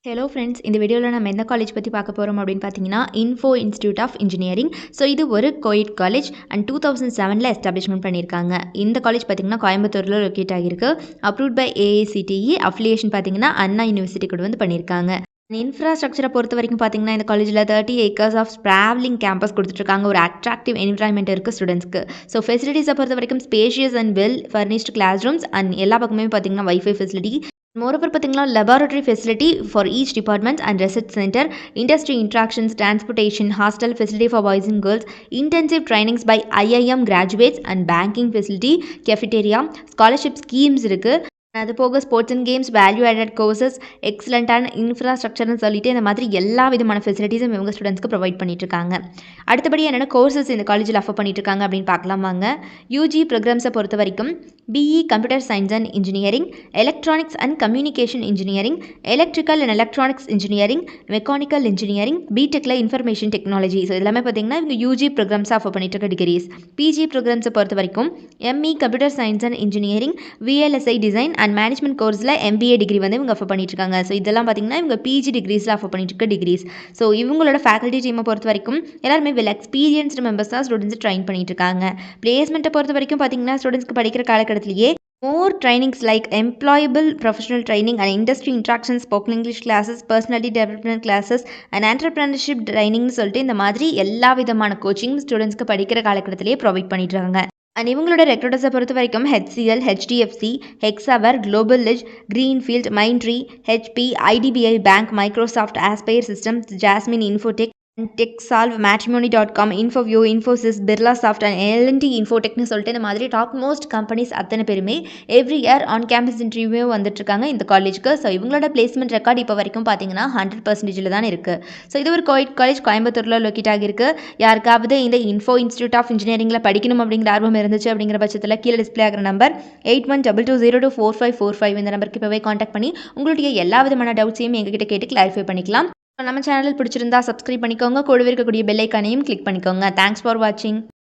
Hello friends, இந்த வீடியோவில் நம்ம எந்த காலேஜ் பற்றி பார்க்க போகிறோம் அப்படின்னு பார்த்தீங்கன்னா info institute of engineering. So இது ஒரு கோயிட் காலேஜ் அண்ட் 2007 எஸ்டாப்ளிஷ்மெண்ட் பண்ணியிருக்காங்க. இந்த காலேஜ் பார்த்திங்கன்னா கோயம்புத்தூரில் லொக்கேட் ஆகியிருக்கு. Approved by AICTE. அஃபிலியேஷன் பார்த்திங்கன்னா அண்ணா யூனிவர்சிட்டி கூட வந்து பண்ணியிருக்காங்க. இன்ஃப்ராஸ்ட்ரக்சரை பொறுத்த வரைக்கும் பார்த்தீங்கன்னா இந்த காலேஜில் 30 acres ஆஃப் ட்ராவலிங் கேம்பஸ் கொடுத்துட்ருக்காங்க. ஒரு அட்ராக்டிவ் என்விரான்மெண்ட் இருக்குது ஸ்டூடெண்ட்ஸ்க்கு. ஸோ ஃபெசிலிட்டிஸை பொறுத்த வரைக்கும் spacious and well furnished class rooms and எல்லா பக்கமே பார்த்தீங்கன்னா வைஃபை ஃபெசிலிட்டி. மோரோவர் பார்த்தீங்கன்னா laboratory facility for each department and research center, industry interactions, transportation, hostel facility for boys and girls, intensive trainings by IIM graduates and banking facility, cafeteria, scholarship schemes இருக்குது. அது போக sports and games, value added courses, எக்ஸலண்ட்டான இன்ஃப்ராஸ்ட்ரக்சர்னு சொல்லிட்டு இந்த மாதிரி எல்லா விதமான ஃபெசிலிட்டிஸும் இவங்க ஸ்டூடெண்ட்ஸ்க்கு ப்ரொவைட் பண்ணிட்டுருக்காங்க. அடுத்தபடி என்னென்ன கோர்சஸ் இந்த காலேஜில் ஆஃபர் பண்ணிட்டுருக்காங்க அப்படின்னு பார்க்கலாம் வாங்க. யூஜி ப்ரோக்ராம்ஸை பொறுத்த வரைக்கும் BE computer science and engineering, electronics and communication engineering, electrical and electronics engineering, mechanical engineering, பிடெக்கில் இன்ஃபர்மேஷன் டெக்னாலஜி. ஸோ எல்லாமே பார்த்தீங்கன்னா இவங்க யூஜி ப்ரோக்ராம்ஸ் ஆஃபர் பண்ணிட்டு இருக்க டிகிரிஸ். பிஜி ப்ரோக்ராம்ஸை பொறுத்த வரைக்கும் ME computer science and engineering, VLSI design and management கோர்ஸில் எம்பிஏ டிகிரி வந்து இவங்க ஆஃபர் பண்ணிட்டுருக்காங்க. ஸோ இதெல்லாம் பார்த்திங்கன்னா இவங்க பிஜி டிகிரிஸில் ஆஃபர் பண்ணிட்டு இருக்க டிகிரிஸ். ஸோ இவங்களோட ஃபேக்கல்ட்டி டீமை பொறுத்த வரைக்கும் எல்லாருமே வெல் எக்ஸ்பீரியன்ஸ்டு மெம்பர்ஸ் தான் ஸ்டூடெண்ட்ஸ் ட்ரைன் பண்ணிட்டு இருக்காங்க. பிளேஸ்மெண்ட்டை பொறுத்த வரைக்கும் பார்த்திங்கன்னா ஸ்டூடெண்ட்ஸ்க்கு படிக்கிற காலகட்டத்திலேயே more trainings like employable professional training and industry interactions, spoken English classes, personality development classes and entrepreneurship training சொல்லிட்டு இந்த மாதிரி எல்லா விதமான கோச்சிங் ஸ்டூடெண்ட்ஸ்க்கு படிக்கிற காலகட்டத்திலேயே ப்ரொவைட் பண்ணிட்டுருக்காங்க. அண்ட் இவங்களோட ரெக்ரூட்டர்ஸை பொறுத்த வரைக்கும் HCL, HDFC, ஹெக்ஸவர், குளோபல் லிஜ், Greenfield, Mindtree, HP, IDBI bank, Microsoft, Aspire Systems, Jasmine Infotech, டெக்ஸால்வ், மேட்ரிமோனி.com, Infoview, Infosys, Birlasoft and LNT இன்ஃபோடெக்னு சொல்லிட்டு இந்த மாதிரி டாப் மோஸ்ட் கம்பெனிஸ் அத்தனை பேருமே every year on campus interview வந்துட்டுருக்காங்க இந்த காலேஜுக்கு. ஸோ இவங்களோட பிளேஸ்மெண்ட் ரெக்கார்டு இப்போ வரைக்கும் பார்த்தீங்கன்னா 100% தான் இருக்குது. ஸோ இது ஒரு கோயிட் காலேஜ் கோயம்புத்தூரில் லொக்கேட் ஆகியிருக்கு. யாருக்காவது இந்த இன்ஃபோ இன்ஸ்டியூட் ஆஃப் இன்ஜினியரிங்கில் படிக்கணும் அப்படிங்கிற ஆர்வம் இருந்துச்சு அப்படிங்கிற பட்சத்தில் கீழே டிஸ்பிளே ஆகிற நம்பர் 8122024545 இந்த நம்பருக்கு இப்போவே காண்டாக்ட் பண்ணி உங்களுடைய எல்லா விதமான டவுட்ஸையும் எங்ககிட்ட கேட்டு கிளாரிஃபை பண்ணிக்கலாம். நம்ம சேனல் பிடிச்சிருந்தா சப்ஸ்கிரைப் பண்ணிக்கோங்க. கூடவே இருக்கக்கூடிய பெல் ஐக்கானையும் கிளிக் பண்ணிக்கோங்க. தேங்க்ஸ் ஃபார் வாட்சிங்.